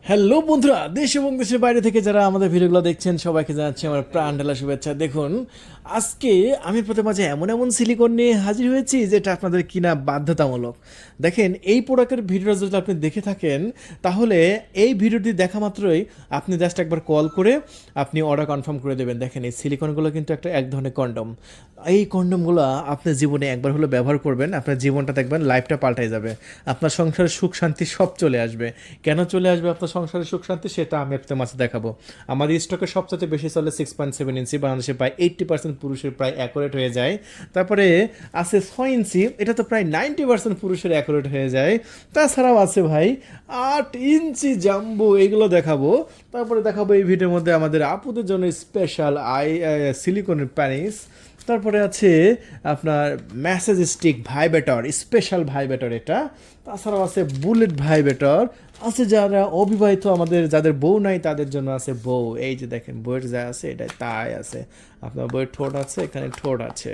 Hello বন্ধুরা, দেশ এবং দেশের বাইরে থেকে যারা আমাদের ভিডিওগুলো দেখছেন সবাইকে জানাচ্ছি আমার প্রাণ ঢালা শুভেচ্ছা। দেখুন, আজকে আমি প্রথম মাঝে এমন এমন সিলিকন নিয়ে হাজির হয়েছি যেটা আপনাদের কিনা বাধ্যতামূলক। দেখেন, এই প্রোডাক্টের ভিডিওটা যদি আপনি দেখে থাকেন তাহলে এই ভিডিওটি দেখা মাত্রই আপনি জাস্ট একবার কল করে আপনি অর্ডার কনফার্ম করে দেবেন। দেখেন, এই সিলিকনগুলো কিন্তু এক ধরনের কন্ডম। এই কন্ডমগুলো আপনি জীবনে একবার হলো ব্যবহার করবেন, আপনার জীবনটা দেখবেন লাইফটা পাল্টাই যাবে। আপনার সংসারের সুখ শান্তি সব চলে আসবে। কেন চলে আসবে আপনার সংসারের সুখ শান্তি, সেটা আমি আপনার মাঝে দেখাবো। আমাদের স্টকে সবচেয়ে বেশি চলে 6.7 ইঞ্চি, বাংলাদেশে প্রায় 80% পুরুষের প্রায় অ্যাকুরেট হয়ে যায়। তারপরে আছে 6 ইঞ্চি, এটা তো প্রায় 90% পুরুষের অ্যাকুরেট হয়ে যায়। তাছাড়াও আছে ভাই 8 ইঞ্চি জাম্বো, এগুলো দেখাবো। তারপরে দেখাবো এই ভিডিওর মধ্যে আমাদের আপুদের জন্য স্পেশাল সিলিকনের প্যানিস। তারপরে আছে আপনার message stick vibrator, special vibrator এটা। তাছাড়াও আছে বুলেট ভাইব্রেটর। আছে যারা অবিবাহিত, আমাদের যাদের বউ নাই তাদের জন্য আছে বউ। এই যে দেখেন বউয়ের যা আছে এটা তাই আছে। আপনার বউয়ের ঠোঁট আছে, এখানে ঠোঁট আছে।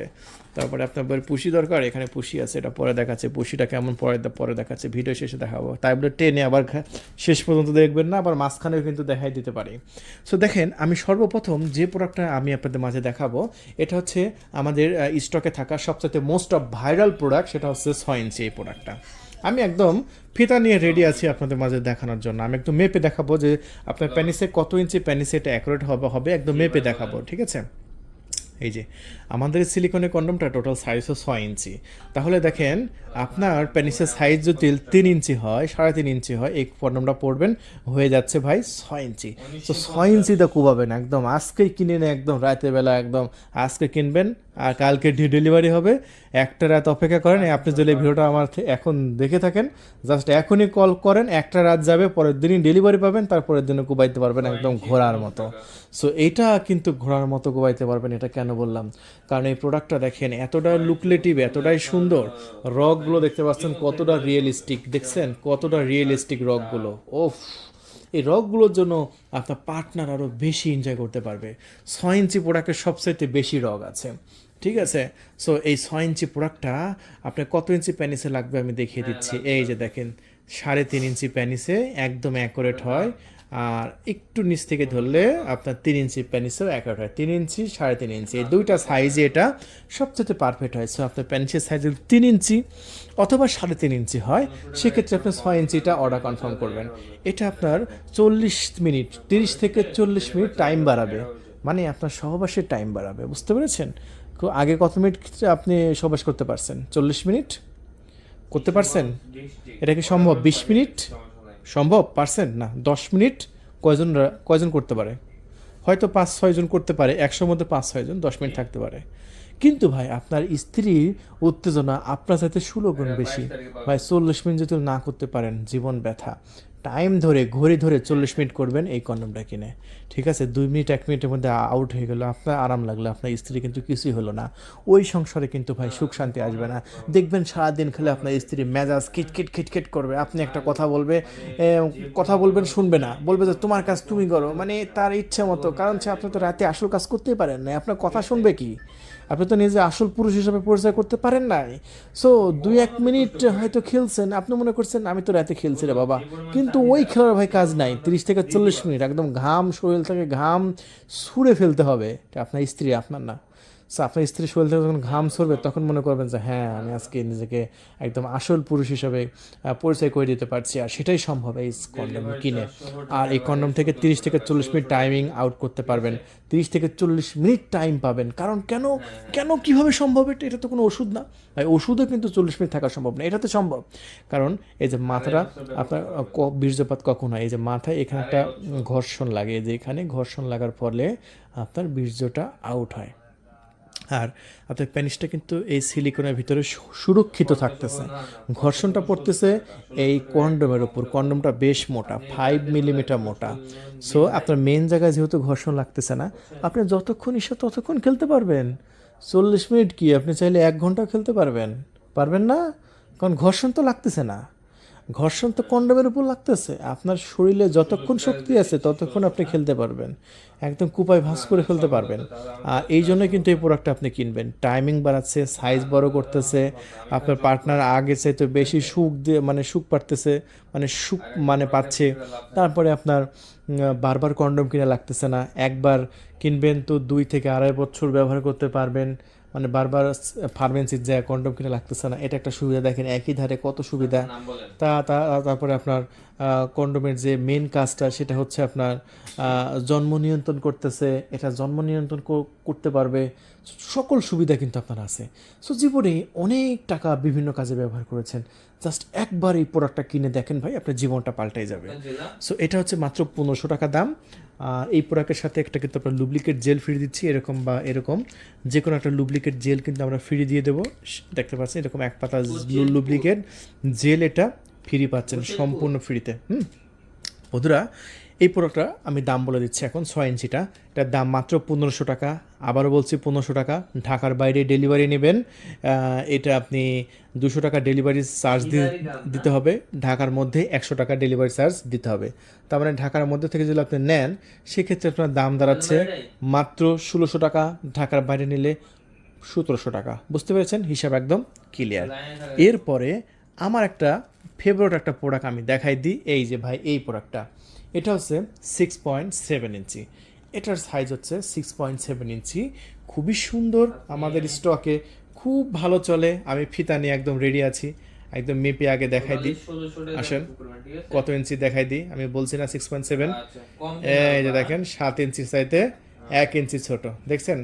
তারপরে আপনার বউয়ের পুষি দরকার, এখানে পুষি আছে, এটা পরে দেখাচ্ছে। পুষিটা কেমন পরে দেখাচ্ছে, ভিডিও শেষে দেখাবো। তাই বলে টেনে আবার শেষ পর্যন্ত দেখবেন না, আবার মাঝখানেও কিন্তু দেখাই দিতে পারি। সো দেখেন, আমি সর্বপ্রথম যে প্রোডাক্টটা আমি আপনাদের মাঝে দেখাবো এটা হচ্ছে আমাদের স্টকে থাকা সবচেয়ে মোস্ট অফ ভাইরাল প্রোডাক্ট, সেটা হচ্ছে 6 ইঞ্চি এই প্রোডাক্টটা। আমি একদম ফিতা নিয়ে রেডি আছি আপনাদের মাঝে দেখানোর জন্য। আমি একদম মেপে দেখাবো যে আপনার প্যানিসে কত ইঞ্চি প্যানিসে এটা অ্যাকুরেট হবে একদম মেপে দেখাবো, ঠিক আছে? এই যে আমাদের সিলিকনের কন্ডমটা টোটাল সাইজ হচ্ছে 6 ইঞ্চি। তাহলে দেখেন, আপনার প্যানিসের সাইজ যদি 3 ইঞ্চি হয়, 3.5 ইঞ্চি হয়, এই কন্ডমটা পড়বেন হয়ে যাচ্ছে ভাই 6 ইঞ্চি। তো 6 ইঞ্চিটা কুবাবেন একদম, আজকেই কিনে নেন, একদম রাতের বেলা একদম আজকে কিনবেন আর কালকে ডেলিভারি হবে। একটা রাত অপেক্ষা করেন। আপনি যদি ভিডিওটা আমার এখন দেখে থাকেন, জাস্ট এখনই কল করেন, একটা রাত যাবে, পরের দিনই ডেলিভারি পাবেন, তারপরের দিনে কুবাইতে পারবেন একদম ঘোড়ার মতো। সো এইটা কিন্তু ঘোড়ার মতো কুবাইতে পারবেন। এটা কেন বললাম, কারণ এই প্রোডাক্টটা দেখেন এতটা লুকলেটিভ, এতটাই সুন্দর। রকগুলো দেখতে পাচ্ছেন কতটা রিয়েলিস্টিক, দেখছেন কতটা রিয়েলিস্টিক রকগুলো। ওফ, এই রকগুলোর জন্য আপনার পার্টনার আরও বেশি এনজয় করতে পারবে। 6 ইঞ্চি প্রোডাক্টের সবচাইতে বেশি রক আছে, ঠিক আছে? সো এই 6 ইঞ্চি প্রোডাক্টটা আপনার কত ইঞ্চি প্যানিসে লাগবে আমি দেখিয়ে দিচ্ছি। এই যে দেখেন, 3.5 ইঞ্চি প্যানিসে একদম অ্যাকুরেট হয়। আর একটু নিচ থেকে ধরলে আপনার 3 ইঞ্চি প্যানিসেও অ্যাকুরেট হয়। 3 ইঞ্চি 3.5 ইঞ্চি এই দুইটা সাইজে এটা সবচেয়ে পারফেক্ট হয়। সো আপনার প্যানিসের সাইজ যদি 3 ইঞ্চি অথবা 3.5 ইঞ্চি হয়, সেক্ষেত্রে আপনি 6 ইঞ্চিটা অর্ডার কনফার্ম করবেন। এটা আপনার 40 মিনিট, 30 থেকে 40 মিনিট টাইম বাড়াবে, মানে আপনার সহবাসের টাইম বাড়াবে। বুঝতে পেরেছেন? আগে কত মিনিট আপনি সহবাস করতে পারছেন? 40 মিনিট করতে পারছেন? এটা কি সম্ভব? 20 মিনিট সম্ভব পারছেন না? 10 মিনিট কয়জন কয়জন করতে পারে? হয়তো 5-6 জন করতে পারে, 100 মধ্যে 5-6 জন 10 মিনিট থাকতে পারে। কিন্তু ভাই আপনার স্ত্রীর উত্তেজনা আপনার সাথে 16 গুণ বেশি। ভাই 40 মিনিট যদি না করতে পারেন, জীবন ব্যথা। টাইম ধরে ঘড়ি ধরে 40 মিনিট করবেন এই কন্ডমটা কিনে, ঠিক আছে? 2 মিনিট 1 মিনিটের মধ্যে আউট হয়ে গেল, আপনার আরাম লাগলো, আপনার স্ত্রী কিন্তু কিছুই হলো না। ওই সংসারে কিন্তু ভাই সুখ শান্তি আসবে না। দেখবেন সারাদিন খেলে আপনার স্ত্রী মেজাজ খিটখিট খিটখিট করবে। আপনি একটা কথা বলবে, কথা বলবেন শুনবে না, বলবে যে তোমার কাজ তুমি করো, মানে তার ইচ্ছে মতো। কারণ সে, আপনি তো রাতে আসল কাজ করতেই পারেন না, আপনার কথা শুনবে কি? আপনি তো নিজে আসল পুরুষ হিসাবে পরিচয় করতে পারেন নাই। সো 2-1 মিনিট হয়তো খেলছেন, আপনি মনে করছেন আমি তো রাতে খেলছি রে বাবা, কিন্তু ওই খেলার ভাই কাজ নাই। 30 থেকে 40 মিনিট একদম ঘাম, শরীর থেকে ঘাম ছুঁড়ে ফেলতে হবে। এটা আপনার স্ত্রী, আপনার না। সো আপনার স্ত্রী শরীর থেকে যখন ঘাম ছড়বে তখন মনে করবেন যে হ্যাঁ, আমি আজকে নিজেকে একদম আসল পুরুষ হিসাবে পরিচয় করে দিতে পারছি। আর সেটাই সম্ভব এই কন্ডম কিনে। আর এই কন্ডম থেকে 30 থেকে 40 মিনিট টাইমিং আউট করতে পারবেন। 30 থেকে 40 মিনিট টাইম পাবেন। কারণ কেন কেন কীভাবে সম্ভব? এটা তো কোনো ওষুধ না ভাই, ওষুধও কিন্তু 40 মিনিট থাকা সম্ভব না, এটা তো সম্ভব। কারণ এই যে মাথাটা আপনার বীর্যপাত কখন হয়, এই যে মাথায় এখানে একটা ঘর্ষণ লাগে, যে এখানে ঘর্ষণ লাগার ফলে আপনার বীর্যটা আউট হয়। আর আপনার প্যানিসটা কিন্তু এই সিলিকনের ভিতরে সুরক্ষিত থাকতেছে। ঘর্ষণটা পড়তেছে এই কন্ডোমের ওপর। কন্ডোমটা বেশ মোটা, 5 মিলিমিটার মোটা। সো আপনার মেন জায়গায় যেহেতু ঘর্ষণ লাগতেছে না, আপনি যতক্ষণ ইচ্ছা ততক্ষণ খেলতে পারবেন। 40 মিনিট কি, আপনি চাইলে 1 ঘন্টাও খেলতে পারবেন। পারবেন না? কারণ ঘর্ষণ তো লাগতেছে না। ঘর্ষণ তো কন্ডোমের উপর লাগতেছে, আপনার শরীরে যতক্ষণ শক্তি আছে ততক্ষণ আপনি খেলতে পারবেন, একদম কুপায় ভাঁজ করে ফেলতে পারবেন। আর এই জন্যই কিন্তু এই প্রোডাক্টটা আপনি কিনবেন। টাইমিং বাড়াচ্ছে, সাইজ বড় করতেছে, আপনার পার্টনার আগে চাইতে বেশি সুখ দিয়ে মানে সুখ পারতেছে, মানে সুখ মানে পাচ্ছে। তারপরে আপনার বারবার কন্ডোম কিনা লাগতেছে না, একবার কিনবেন তো 2 থেকে আড়াই বছর ব্যবহার করতে পারবেন, মানে বারবার ফার্মেন্সির যায় কন্ডোম কিনে লাগতেছে না। এটা একটা সুবিধা, দেখেন একই ধারে কত সুবিধা। তারপরে আপনার কন্ডোমের যে মেন কাজটা সেটা হচ্ছে আপনার জন্ম নিয়ন্ত্রণ করতেছে, এটা জন্ম নিয়ন্ত্রণ করতে পারবে। সকল সুবিধা কিন্তু আপনার আছে। সো জীবনে অনেক টাকা বিভিন্ন কাজে ব্যবহার করেছেন, জাস্ট একবার এই প্রোডাক্টটা কিনে দেখেন ভাই, আপনার জীবনটা পাল্টাই যাবে। সো এটা হচ্ছে মাত্র 1500 টাকা দাম। আর এই প্রোডাক্টের সাথে একটা কিন্তু আমরা লুব্রিকেট জেল ফ্রি দিচ্ছি, এরকম বা এরকম যে কোনো একটা লুব্রিকেট জেল কিন্তু আমরা ফ্রি দিয়ে দেবো। দেখতে পাচ্ছেন এরকম এক পাতা লুব্রিকেট জেল, এটা ফ্রি পাচ্ছেন সম্পূর্ণ ফ্রিতে। বন্ধুরা, এই প্রোডাক্টটা আমি দাম বলে দিচ্ছি এখন, 6 ইঞ্চিটা, এটার দাম মাত্র 1500 টাকা। আবারও বলছি 1500 টাকা। ঢাকার বাইরে ডেলিভারি নেবেন, এটা আপনি 200 টাকা ডেলিভারি চার্জ দিতে হবে, ঢাকার মধ্যে 100 টাকা ডেলিভারি চার্জ দিতে হবে। তার মানে ঢাকার মধ্যে থেকে যদি আপনি নেন সেক্ষেত্রে আপনার দাম দাঁড়াচ্ছে মাত্র 1600 টাকা, ঢাকার বাইরে নিলে 1700 টাকা। বুঝতে পেরেছেন, হিসাব একদম ক্লিয়ার। এরপরে আমার একটা ফেভারিট একটা প্রোডাক্ট আমি দেখাই দিই। এই যে ভাই এই প্রোডাক্টটা, এটা হচ্ছে 6.7 ইঞ্চি, এটার সাইজ হচ্ছে 6.7 ইঞ্চি, খুবই সুন্দর, আমাদের স্টকে খুব ভালো চলে। আমি ফিতা নিয়ে একদম রেডি আছি, একদম মেপে আগে দেখাই দিই। আসেন কত ইঞ্চি দেখাই দিই, আমি বলছি না 6.7, এই যে দেখেন 7 ইঞ্চির চাইতে 1 ইঞ্চি ছোট, দেখছেন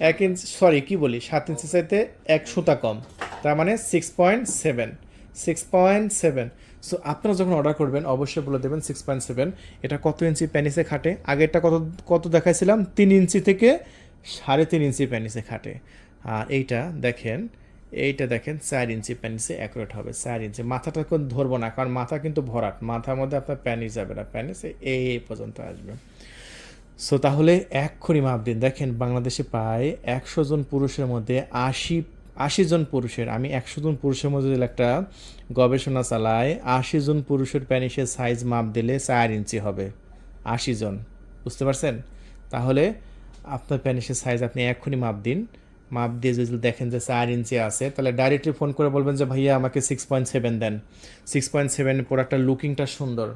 1 ইঞ্চি, সরি কি বলি 7 ইঞ্চির চাইতে 1 সুতা কম, তার মানে 6.7। সো আপনারা যখন অর্ডার করবেন অবশ্যই বলে দেবেন 6.7 এটা কত ইঞ্চি প্যানিসে খাটে। আগেরটা কত কত দেখাইছিলাম, 3 ইঞ্চি থেকে 3.5 ইঞ্চি প্যানিসে খাটে। আর এইটা দেখেন 4 ইঞ্চি প্যানিসে অ্যাকুরেট হবে। 4 ইঞ্চি মাথাটা কিন্তু ধরবো না, কারণ মাথা কিন্তু ভরাট, মাথার মধ্যে আপনার প্যানিস যাবে না, প্যানিসে এই পর্যন্ত আসবে। সো তাহলে এক্ষুনি মাপ দিন। দেখেন বাংলাদেশে প্রায় 100 জন পুরুষের মধ্যে 80 জন পুরুষের, আমি 100 জন পুরুষের মধ্যে যদি একটা গবেষণা চালাই, 80 জন পুরুষের প্যানিসের সাইজ মাপ দিলে 4 ইঞ্চি হবে। 80 জন, বুঝতে পারছেন? তাহলে আপনার প্যানিসের সাইজ আপনি এক্ষুনি মাপ দিন, মাপ দিয়ে যদি দেখেন যে 4 ইঞ্চি আছে, তাহলে ডাইরেক্টলি ফোন করে বলবেন যে ভাইয়া আমাকে 6.7 দেন। 6.7 প্রোডাক্টটার লুকিংটা সুন্দর,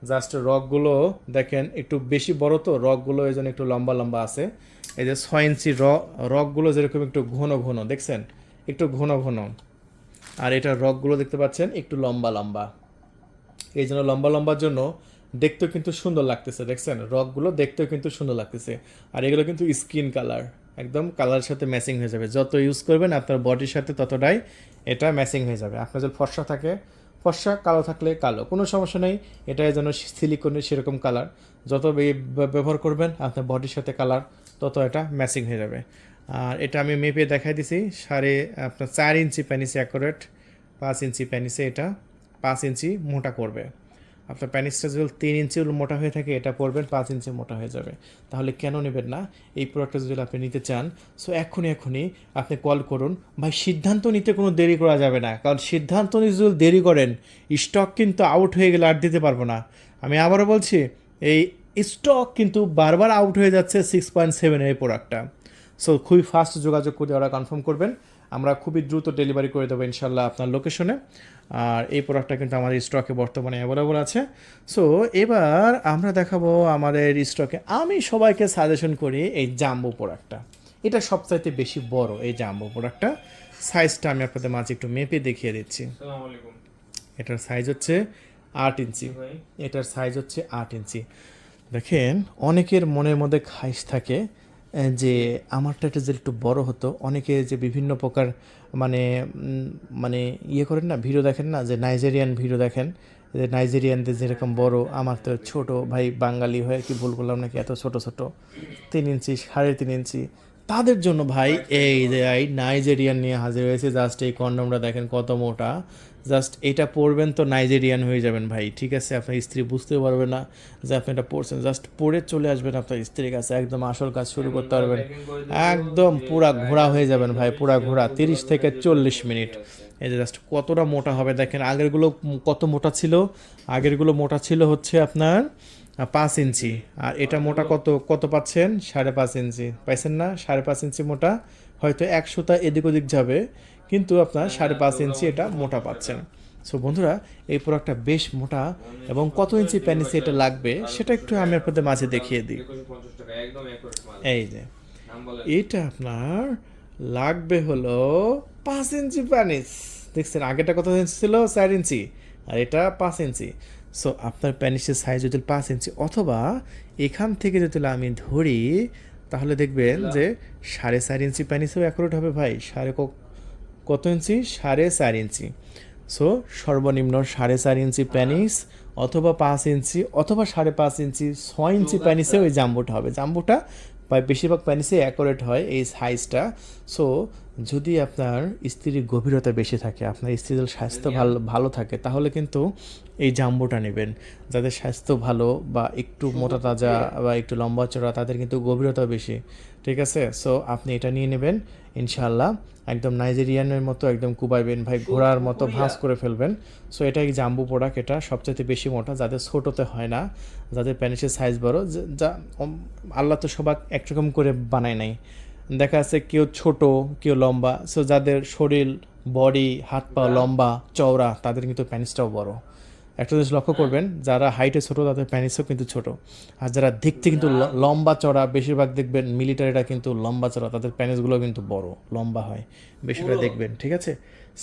জাস্ট রকগুলো দেখেন একটু বেশি বড়, তো রকগুলো এই জন্য একটু লম্বা লম্বা আছে। এই যে 6 ইঞ্চি রকগুলো যেরকম একটু ঘন ঘন, দেখছেন একটু ঘন ঘন, আর এটার রকগুলো দেখতে পাচ্ছেন একটু লম্বা লম্বা, এই জন্য লম্বা লম্বার জন্য দেখতেও কিন্তু সুন্দর লাগতেছে, দেখছেন রকগুলো দেখতেও কিন্তু সুন্দর লাগতেছে। আর এগুলো কিন্তু স্কিন কালার, একদম কালারের সাথে ম্যাচিং হয়ে যাবে, যত ইউজ করবেন আপনার বডির সাথে ততটাই এটা ম্যাচিং হয়ে যাবে। আপনার যদি ফর্সা থাকে ফর্সা, কালো থাকলে কালো, কোনো সমস্যা নেই। এটা যেন সিলিকনের সেরকম কালার, যত ব্যবহার করবেন আপনার বডির সাথে কালার তত এটা ম্যাচিং হয়ে যাবে। আর এটা আমি মেপে দেখাই দিছি, আপনার 4 ইঞ্চি প্যানিসে অ্যাকুরেট, 5 ইঞ্চি প্যানিসে এটা 5 ইঞ্চি মোটা করবে। আপনার প্যানিসটা যদি 3 ইঞ্চি মোটা হয়ে থাকে, এটা পড়বেন 5 ইঞ্চি মোটা হয়ে যাবে। তাহলে কেন নেবেন না এই প্রোডাক্টটা যদি আপনি নিতে চান? সো এখনই আপনি কল করুন ভাই, সিদ্ধান্ত নিতে কোনো দেরি করা যাবে না, কারণ সিদ্ধান্ত নিতে যদি দেরি করেন স্টক কিন্তু আউট হয়ে গেলে আর দিতে পারবো না। আমি আবারও বলছি, এই স্টক কিন্তু বারবার আউট হয়ে যাচ্ছে 6.7 এই প্রোডাক্টটা। সো খুবই ফাস্ট যোগাযোগ করে ওরা কনফার্ম করবেন, আমরা খুবই দ্রুত ডেলিভারি করে দেবো ইনশাল্লাহ আপনার লোকেশনে। আর এই প্রোডাক্টটা কিন্তু আমাদের স্টকে বর্তমানে অ্যাভেলেবল আছে। সো এবার আমরা দেখাবো আমাদের স্টকে, আমি সবাইকে সাজেশন করি এই জাম্বো প্রোডাক্টটা, এটা সবচাইতে বেশি বড় এই জাম্বো প্রোডাক্টটা। সাইজটা আমি আপনাদের মাঝে একটু মেপে দেখিয়ে দিচ্ছি। এটার সাইজ হচ্ছে 8 ইঞ্চি, এটার সাইজ হচ্ছে 8 ইঞ্চি। দেখেন অনেকের মনের মধ্যে খাইশ থাকে যে আমারটা একটা যে একটু বড় হতো, অনেকে যে বিভিন্ন প্রকার মানে মানে ইয়ে করেন না, ভিডিও দেখেন না, যে নাইজেরিয়ান ভিডিও দেখেন, যে নাইজেরিয়ানদের যেরকম বড়, আমার তো ছোট, ভাই বাঙালি হয়ে কি ভুল করলাম নাকি, এত ছোট ছোট 3 ইঞ্চি 3.5 ইঞ্চি, তাদের জন্য ভাই এই যে এই নাইজেরিয়ান নিয়ে হাজির হয়েছে। জাস্ট এই কন্ডমটা দেখেন কত মোটা, জাস্ট এটা পরবেন তো নাইজেরিয়ান হয়ে যাবেন ভাই, ঠিক আছে? আপনার স্ত্রী বুঝতে পারবে না যে আপনি এটা পরছেন, জাস্ট পরে চলে আসবেন আপনার স্ত্রীর কাছে, একদম আসল কাজ শুরু করতে পারবেন, একদম পুরা ঘোড়া হয়ে যাবেন ভাই, পুরা ঘোড়া 30 থেকে 40 মিনিট। এই যে জাস্ট কতটা মোটা হবে দেখেন, আগেরগুলো কত মোটা ছিল, আগেরগুলো মোটা ছিল হচ্ছে আপনার 5 ইঞ্চি, আর এটা মোটা কত কত পাচ্ছেন, 5.5 ইঞ্চি পাইছেন না, 5.5 ইঞ্চি মোটা, হয়তো 100টা এদিক ওদিক যাবে, কিন্তু আপনার 5.5 ইঞ্চি এটা মোটা পাচ্ছেন। সো বন্ধুরা, এই প্রোডাক্টটা বেশ মোটা, এবং কত ইঞ্চি প্যানিসে এটা লাগবে সেটা একটু আমি আপনাদের মাঝে দেখিয়ে দিই। এই যে এটা আপনার লাগবে হলো 5 ইঞ্চি প্যানিস, দেখছেন আগেটা কত ইঞ্চি ছিল, 4 ইঞ্চি, আর এটা 5 ইঞ্চি। সো আপনার প্যানিসের সাইজ যদি 5 ইঞ্চি, অথবা এখান থেকে যদি আমি ধরি তাহলে দেখবেন যে 4.5 ইঞ্চি প্যানিসেও অ্যাকুরেট হবে ভাই। কত ইঞ্চি, 4.5 ইঞ্চি। সো সর্বনিম্ন 4.5 ইঞ্চি প্যানিস, অথবা 5 ইঞ্চি, অথবা 5.5 ইঞ্চি, 6 ইঞ্চি প্যানিসেও এই জাম্বোটা হবে। জাম্বোটা বা বেশিরভাগ প্যানিসে অ্যাকুরেট হয় এই সাইজটা। সো যদি আপনার স্ত্রীর গভীরতা বেশি থাকে, আপনার স্ত্রীর স্বাস্থ্য ভালো থাকে, তাহলে কিন্তু এই জাম্বোটা নেবেন। যাদের স্বাস্থ্য ভালো বা একটু মোটা তাজা বা একটু লম্বা চড়া, তাদের কিন্তু গভীরতা বেশি, ঠিক আছে? সো আপনি এটা নিয়ে নেবেন ইনশাআল্লাহ, একদম নাইজেরিয়ানের মতো একদম কুবাইবেন ভাই, ঘোড়ার মতো ভাঁজ করে ফেলবেন। সো এটা এই জাম্বু প্রোডাক্ট, এটা সবচেয়ে বেশি মোটা, যাদের ছোটোতে হয় না, যাদের প্যানিসের সাইজ বড়, যা আল্লাহ তো সবাক একরকম করে বানায় নাই, দেখা যাচ্ছে কেউ ছোট কেউ লম্বা। সো যাদের শরীর বডি হাত পা লম্বা চওড়া, তাদের কিন্তু প্যানিসটাও বড়। একটা জিনিস লক্ষ্য করবেন, যারা হাইটে ছোট তাদের প্যানিসও কিন্তু ছোট, আর যারা দেখতে কিন্তু লম্বা চড়া, বেশিরভাগ দেখবেন মিলিটারিরা কিন্তু লম্বা চড়া, তাদের প্যানিসগুলো কিন্তু বড় লম্বা হয় বেশিরভাগ দেখবেন, ঠিক আছে?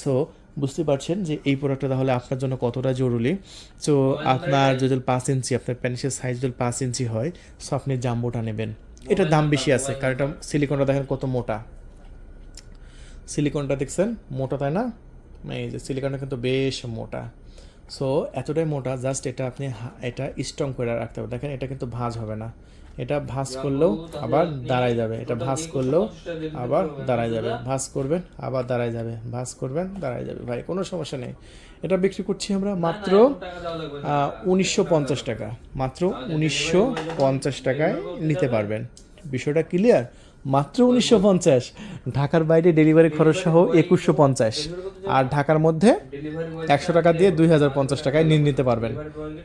সো বুঝতে পারছেন যে এই প্রোডাক্টটা তাহলে আপনার জন্য কতটা জরুরি। সো আপনার যদি 5 ইঞ্চি, আপনার প্যানিসের সাইজ যদি 5 ইঞ্চি হয়, সো আপনি জাম্বোটা নেবেন। এটার দাম বেশি আছে, কারণ এটা সিলিকনটা দেখেন কত মোটা, সিলিকনটা দেখছেন মোটা, তাই না? এই যে সিলিকনটা কিন্তু বেশ মোটা। সো এতটাই মোটা, জাস্ট এটা আপনি এটা স্ট্রং করে রাখতে হবে। দেখেন এটা কিন্তু ভাঁজ হবে না, এটা ভাঁজ করলেও আবার দাঁড়ায় যাবে, এটা ভাঁজ করলেও আবার দাঁড়ায় যাবে, ভাঁজ করবেন আবার দাঁড়ায় যাবে, ভাঁজ করবেন দাঁড়ায় যাবে, ভাই কোনো সমস্যা নেই। এটা বিক্রি করছি আমরা মাত্র 1950 টাকা, মাত্র 1950 টাকায় নিতে পারবেন। বিষয়টা ক্লিয়ার? মাত্র 1950, ঢাকার বাইরে ডেলিভারি খরচ সহ 2150, আর ঢাকার মধ্যে 100 টাকা দিয়ে 2050 টাকায় নিয়ে নিতে পারবেন।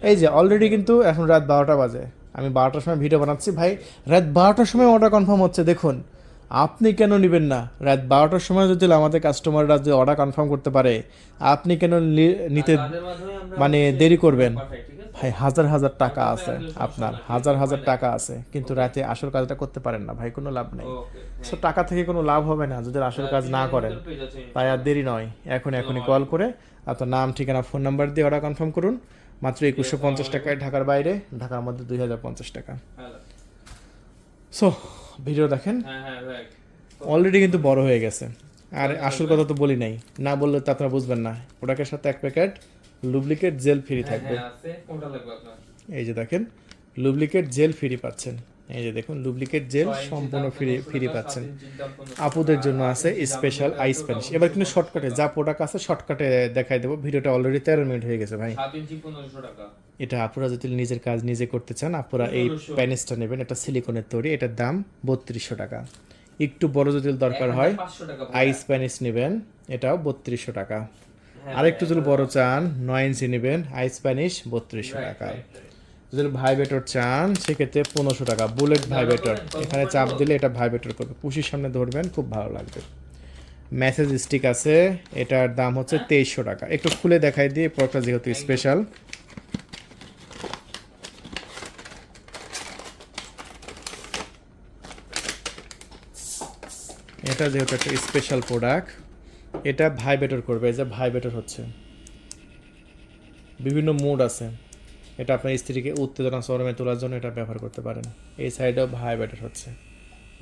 এই যে অলরেডি কিন্তু এখন রাত 12টা বাজে, আমি 12টার সময় ভিডিও বানাচ্ছি ভাই, রাত 12টার সময় অর্ডার কনফার্ম হচ্ছে। দেখুন আপনি কেন নেবেন না? রাত 12টার সময় যদি আমাদের কাস্টমাররা যদি অর্ডার কনফার্ম করতে পারে, আপনি কেন নিতে মানে দেরি করবেন? ভাই হাজার হাজার টাকা আছে, আপনার হাজার হাজার টাকা আছে, কিন্তু রাতে আসল কাজটা করতে পারেন না ভাই, কোনো লাভ নেই। সো টাকা থেকে কোনো লাভ হবে না যদি আসল কাজ না করেন। তাই আর দেরি নয়, এখনই কল করে আপনার নাম ঠিকানা ফোন নাম্বার দিয়ে অর্ডার কনফার্ম করুন। মাত্র 2150 টাকায় ঢাকার বাইরে, ঢাকার মধ্যে 2050 টাকা। সো ভিডিও দেখেন, অলরেডি কিন্তু বড় হয়ে গেছে। আর আসল কথা তো বলি নাই, না বললে তো আপনারা বুঝবেন না। প্রোডাক্টের সাথে 1 প্যাকেট লুব্রিকেট জেল ফ্রি থাকবে। এই যে দেখেন লুব্রিকেট জেল ফ্রি পাচ্ছেন, এই যে দেখুন লুব্রিকেট জেল সম্পূর্ণ ফ্রি পাচ্ছেন। আপুদের জন্য আছে স্পেশাল আইস প্যানিশ। এবার কিন্তু শর্টকাটে যা প্রোডাক্ট আছে শর্টকাটে দেখাই দেবো, ভিডিওটা অলরেডি 13 মিনিট হয়ে গেছে ভাই। এটা আপুরা যদি নিজের কাজ নিজে করতে চান, আপুরা এই প্যানিসটা নেবেন, এটা সিলিকনের তৈরি, এটার দাম 3200 টাকা। একটু বড় যদি দরকার হয় আইস প্যানিস নেবেন, এটাও 3200 টাকা। আরেকটু যদি বড় চান 9 ইঞ্চি নেবেন, আইস প্যানিশ 3200 টাকা। যদি ভাইব্রেটর চান সেক্ষেত্রে 1500 টাকা, বুলেট ভাইব্রেটর, এখানে চাপ দিলে এটা ভাইব্রেটর করবে, পুশির সামনে ধরবেন খুব ভালো লাগবে। মেসেজ স্টিক আছে, এটার দাম হচ্ছে 2300 টাকা। একটু খুলে দেখাই দিয়ে প্রোডাক্টটা যেহেতু স্পেশাল। এটা যেহেতু একটা স্পেশাল প্রোডাক্ট, এটা ভাইব্রেটর করবে, এই যে ভাইব্রেটর হচ্ছে, বিভিন্ন মোড আছে, এটা আপনার স্ত্রীকে উত্তেজনা চরমে তোলার জন্য এটা ব্যবহার করতে পারেন। এই সাইডেও ভাইব্রেটর হচ্ছে,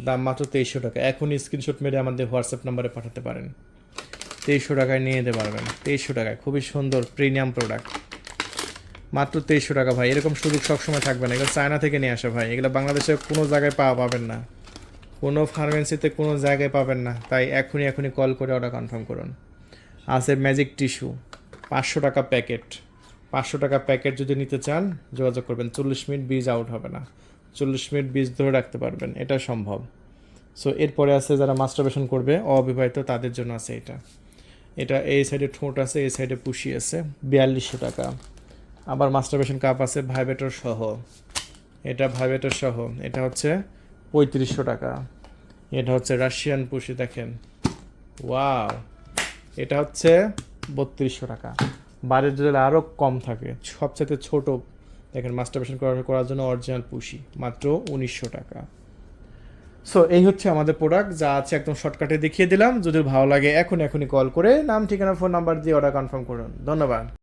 দাম মাত্র 2300 টাকা। এখনই স্ক্রিনশট মেরে আমাদের হোয়াটসঅ্যাপ নাম্বারে পাঠাতে পারেন, 2300 টাকায় নিয়ে যেতে পারবেন। 2300 টাকায় খুবই সুন্দর প্রিমিয়াম প্রোডাক্ট, মাত্র 2300 টাকা ভাই। এরকম সুযোগ সবসময় থাকবে না, এগুলো চায়না থেকে নিয়ে আসা ভাই, এগুলো বাংলাদেশে কোনো জায়গায় পাবেন না, কোনো ফার্মেসিতে কোনো জায়গায় পাবেন না, তাই এখনই কল করে অর্ডার কনফার্ম করুন। আছে ম্যাজিক টিস্যু 500 টাকা প্যাকেট। 500 টাকা প্যাকেট যদি নিতে চান যোগাযোগ করবেন। 40 মিনিট বীজ আউট হবে না, 40 মিনিট বীজ ধরে রাখতে পারবেন, এটা সম্ভব। সো এরপরে আছে যারা মাস্টারবেশন করবে অবিবাহিত তাদের জন্য আছে এটা। এটা এই সাইডে ঠোঁট আছে, এই সাইডে পুষি আছে, 4200 টাকা। আবার মাস্টারবেশন কাপ আছে ভাইব্রেটর সহ, এটা ভাইব্রেটর সহ, এটা হচ্ছে 3500 টাকা। এটা হচ্ছে রাশিয়ান পুষি, দেখেন ওয়াও, এটা হচ্ছে 3200 টাকা। বারের যদি আরও কম থাকে, সবচেয়ে ছোট দেখেন মাস্টারবেশন করার জন্য অরিজিনাল পুষি মাত্র 1900 টাকা। সো এই হচ্ছে আমাদের প্রোডাক্ট, যা আছে একদম শর্টকাটে দেখিয়ে দিলাম। যদি ভালো লাগে এখনই কল করে নাম ঠিকানা ফোন নাম্বার দিয়ে অর্ডার কনফার্ম করুন। ধন্যবাদ।